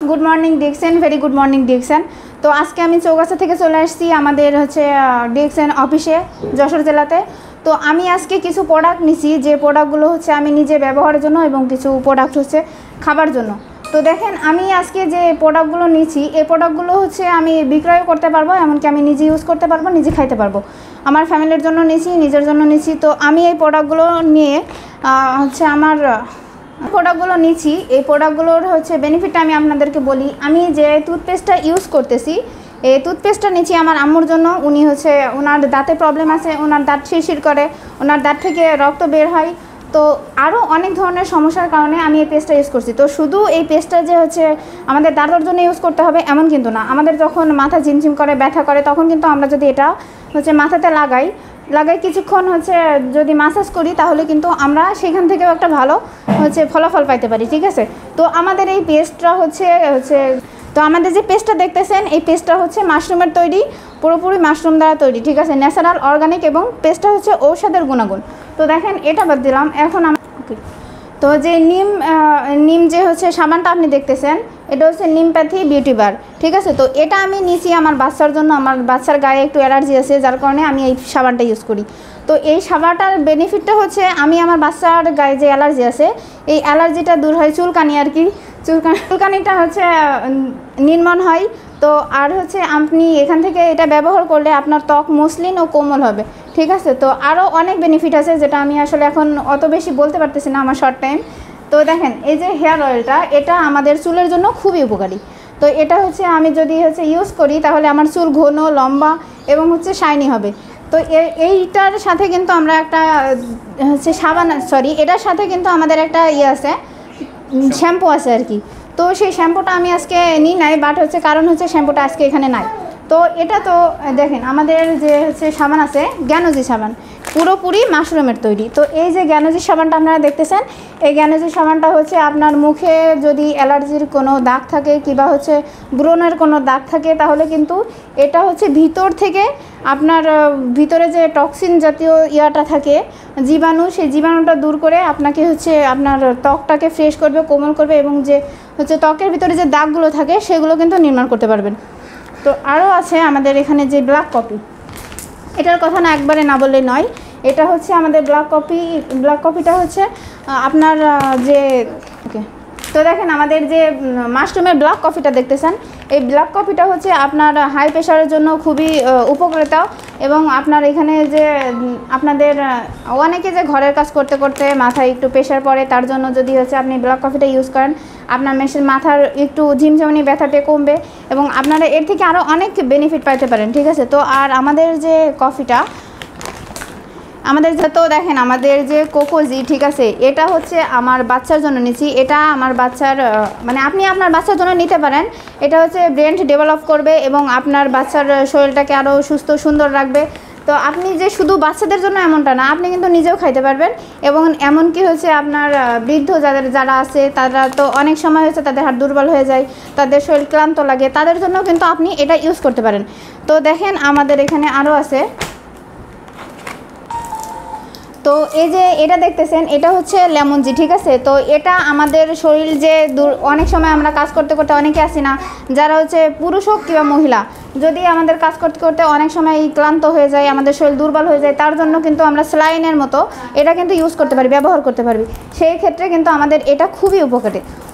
Good morning diction, very good morning diction. তো আজকে আমি চৌগাছা থেকে চলে আসছি আমাদের ডিকশন অফিসে যশোর জেলাতে। তো আমি আজকে কিছু প্রোডাক্ট নিছি, যে প্রোডাক্টগুলো আমি নিজে ব্যবহারের জন্য এবং কিছু প্রোডাক্ট খাবার জন্য। তো দেখেন আমি আজকে যে প্রোডাক্টগুলো নিচ্ছি, এই প্রোডাক্টগুলো আমি বিক্রয় করতে পারবো, এমনকি আমি নিজে ইউজ করতে পারবো, নিজে খাইতে পারবো। আমার ফ্যামিলির জন্য নিচ্ছি, নিজের জন্য নিচ্ছি। তো আমি এই প্রোডাক্টগুলো নিয়ে আমার প্রোডাক্টগুলো নিচ্ছি, এই প্রোডাক্টগুলোর বেনিফিটটা আমি আপনাদেরকে বলি। আমি যে টুথপেস্টটা ইউজ করতেছি, এই টুথপেস্টটা নিচ্ছি আমার আম্মুর জন্য। উনি ওনার দাঁতে প্রবলেম আছে, ওনার দাঁত শিরশির করে, ওনার দাঁত থেকে রক্ত বের হয়। তো আরও অনেক ধরনের সমস্যার কারণে আমি এই পেস্টটা ইউজ করছি। তো শুধু এই পেস্টটা যে আমাদের দাঁতের জন্য ইউজ করতে হবে এমন কিন্তু না। আমাদের যখন মাথা ঝিমঝিম করে, ব্যথা করে, তখন কিন্তু আমরা যদি এটা মাথাতে লাগাই কিছুক্ষণ যদি মাসাজ করি, তাহলে কিন্তু আমরা সেখান থেকেও একটা ভালো ফলাফল পাইতে পারি। ঠিক আছে। তো আমাদের এই পেস্টটা তো আমাদের যে পেস্টটা দেখতেছেন, এই পেস্টটা মাশরুমের তৈরি, পুরোপুরি মাশরুম দ্বারা তৈরি। ঠিক আছে, ন্যাচারাল, অর্গানিক, এবং পেস্টটা ঔষধের গুণাগুণ। তো দেখেন এটা বাদ দিলাম। এখন তো যে নিম যে সাবানটা আপনি দেখতেছেন, এটা নিমপ্যাথি বিউটি বার। ঠিক আছে। তো এটা আমি নিচ্ছি আমার বাচ্চার জন্য। আমার বাচ্চার গায়ে একটু অ্যালার্জি আছে, যার কারণে আমি এই সাবানটা ইউজ করি। তো এই সাবানটার বেনিফিটটা আমি আমার বাচ্চার গায়ে যে অ্যালার্জি আছে, এই অ্যালার্জিটা দূর হয়, চুলকানি আর কি, চুলকানিটা নির্মূল হয়। তো আর আপনি এখান থেকে এটা ব্যবহার করলে আপনার ত্বক মসৃণ ও কোমল হবে। ঠিক আছে। তো আরও অনেক বেনিফিট আছে, যেটা আমি আসলে এখন অত বেশি বলতে পারতেছি না আমার শর্ট টাইম। তো দেখেন এই যে হেয়ার অয়েলটা, এটা আমাদের চুলের জন্য খুবই উপকারী। তো এটা এইটা যদি ইউজ করি, তাহলে আমার চুল ঘন, লম্বা এবং শাইনি হবে। তো এইটার সাথে কিন্তু আমরা একটা এটার সাথে কিন্তু আমাদের একটা আছে, শ্যাম্পু আছে আর কি। তো সেই শ্যাম্পুটা আমি আজকে নিই নাই, বাট কারণ শ্যাম্পুটা আজকে এখানে নাই। তো এটা তো দেখেন আমাদের যে সাবান আছে, জ্ঞানজি সাবান, পুরোপুরি মাশরুমের তৈরি। তো এই যে জ্ঞানজি সাবানটা আপনারা দেখতেছেন, এই জ্ঞানজি সাবানটা আপনার মুখে যদি অ্যালার্জির কোনো দাগ থাকে, কিংবা ব্রণের কোনো দাগ থাকে, তাহলে কিন্তু এটা ভিতর থেকে আপনার ভিতরে যে টক্সিন জাতীয় ইয়াটা থাকে, জীবাণু, সেই জীবাণুটা দূর করে আপনাকে আপনার ত্বকটাকে ফ্রেশ করবে, কোমল করবে, এবং যে ত্বকের ভিতরে যে দাগগুলো থাকে সেগুলো কিন্তু নির্মাণ করতে পারবেন। তো আরও আছে আমাদের এখানে যে ব্ল্যাক কফি, এটার কথা না একবারে না বললে নয়। এটা আমাদের ব্ল্যাক কফিটা আপনার যে তো দেখেন আমাদের যে মাশরুমের ব্ল্যাক কফিটা দেখতেছেন, এই ব্ল্যাক কফিটা আপনার হাই প্রেশারের জন্য খুবই উপকারিতা। এবং আপনার এখানে যে আপনাদের অনেকে যে ঘরের কাজ করতে করতে মাথায় একটু প্রেশার পড়ে, তার জন্য যদি আপনি ব্ল্যাক কফিটা ইউজ করেন, আপনার মাথার একটু ঝিমঝিমনি ব্যথাটা কমবে, এবং আপনারা এর থেকে আরও অনেক বেনিফিট পাইতে পারেন। ঠিক আছে। তো আর আমাদের যে কফিটা তো দেখেন আমাদের যে কোকোজি, ঠিক আছে, এটা আমার বাচ্চার জন্য নিচ্ছি। এটা আমার বাচ্চার আপনি আপনার বাচ্চার জন্য নিতে পারেন। এটা ব্রেন ডেভেলপ করবে এবং আপনার বাচ্চার শরীরটাকে আরও সুস্থ সুন্দর রাখবে। তো আপনি যে শুধু বাচ্চাদের জন্য এমনটা না, আপনি কিন্তু নিজেও খাইতে পারবেন। এবং এমনকি আপনার বৃদ্ধ যারা আছে, তারা তো অনেক সময় তাদের হাত দুর্বল হয়ে যায়, তাদের শরীর ক্লান্ত লাগে, তাদের জন্য কিন্তু আপনি এটা ইউজ করতে পারেন। তো দেখেন আমাদের এখানে আরও আছে। তো এই যে এটা দেখতেছেন, এটা লেমন জি। ঠিক আছে। তো এটা আমাদের শরীর যে অনেক সময় আমরা কাজ করতে করতে অনেকে আসি না, যারা পুরুষ হোক কিংবা মহিলা, যদি আমাদের কাজ করতে করতে অনেক সময় ক্লান্ত হয়ে যায়, আমাদের শরীর দুর্বল হয়ে যায়, তার জন্য কিন্তু আমরা স্যালাইনের মতো এটা কিন্তু ইউজ করতে পারি, ব্যবহার করতে পারবি। সেই ক্ষেত্রে কিন্তু আমাদের এটা খুবই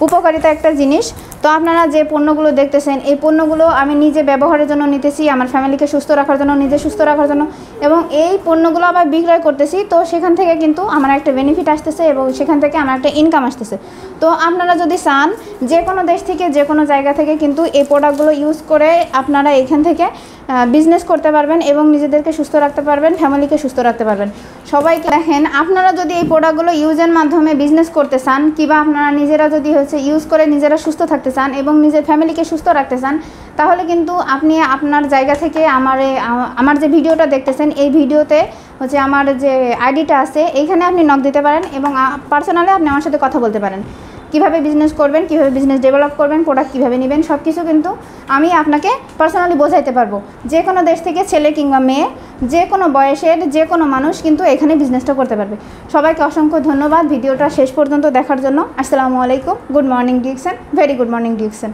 উপকারিতা একটা জিনিস। তো আপনারা যে পণ্যগুলো দেখতেছেন, এই পণ্যগুলো আমি নিজে ব্যবহারের জন্য নিতেছি, আমার ফ্যামিলিকে সুস্থ রাখার জন্য, নিজে সুস্থ রাখার জন্য, এবং এই পণ্যগুলো আবার বিক্রয় করতেছি। তো সেখান থেকে কিন্তু আমার একটা বেনিফিট আসতেছে, এবং সেখান থেকে আমার একটা ইনকাম আসতেছে। তো আপনারা যদি চান, যে কোনো দেশ থেকে, যে কোনো জায়গা থেকে কিন্তু এই প্রোডাক্টগুলো ইউজ করে আপনারা এখান থেকে বিজনেস করতে পারবেন, এবং নিজেদেরকে সুস্থ রাখতে পারবেন, ফ্যামিলিকে সুস্থ রাখতে পারবেন। সবাইকে দেখেন, আপনারা যদি এই প্রোডাক্টগুলো ইউজের মাধ্যমে বিজনেস করতে চান, কিংবা আপনারা নিজেরা যদি ইউজ করে নিজেরা সুস্থ থাকতে চান এবং নিজের ফ্যামিলিকে সুস্থ রাখতে চান, তাহলে কিন্তু আপনি আপনার জায়গা থেকে আমার যে ভিডিওটা দেখতেছেন, এই ভিডিওতে আমার যে আইডিটা আছে, এইখানে আপনি নক দিতে পারেন, এবং পার্সোনালি আপনি আমার সাথে কথা বলতে পারেন। কিভাবে বিজনেস করবেন, কিভাবে বিজনেস ডেভেলপ করবেন, প্রোডাক্ট কিভাবে নেবেন, সব কিছু কিন্তু আমি আপনাকে পার্সোনালি বোঝাইতে পারবো। যে কোনো দেশ থেকে ছেলে কিংবা মেয়ে, যে কোনো বয়সের যে কোনো মানুষ কিন্তু এখানে বিজনেসটা করতে পারবে। সবাইকে অসংখ্য ধন্যবাদ ভিডিওটা শেষ পর্যন্ত দেখার জন্য। আসসালামু আলাইকুম। Good morning diction, very good morning diction.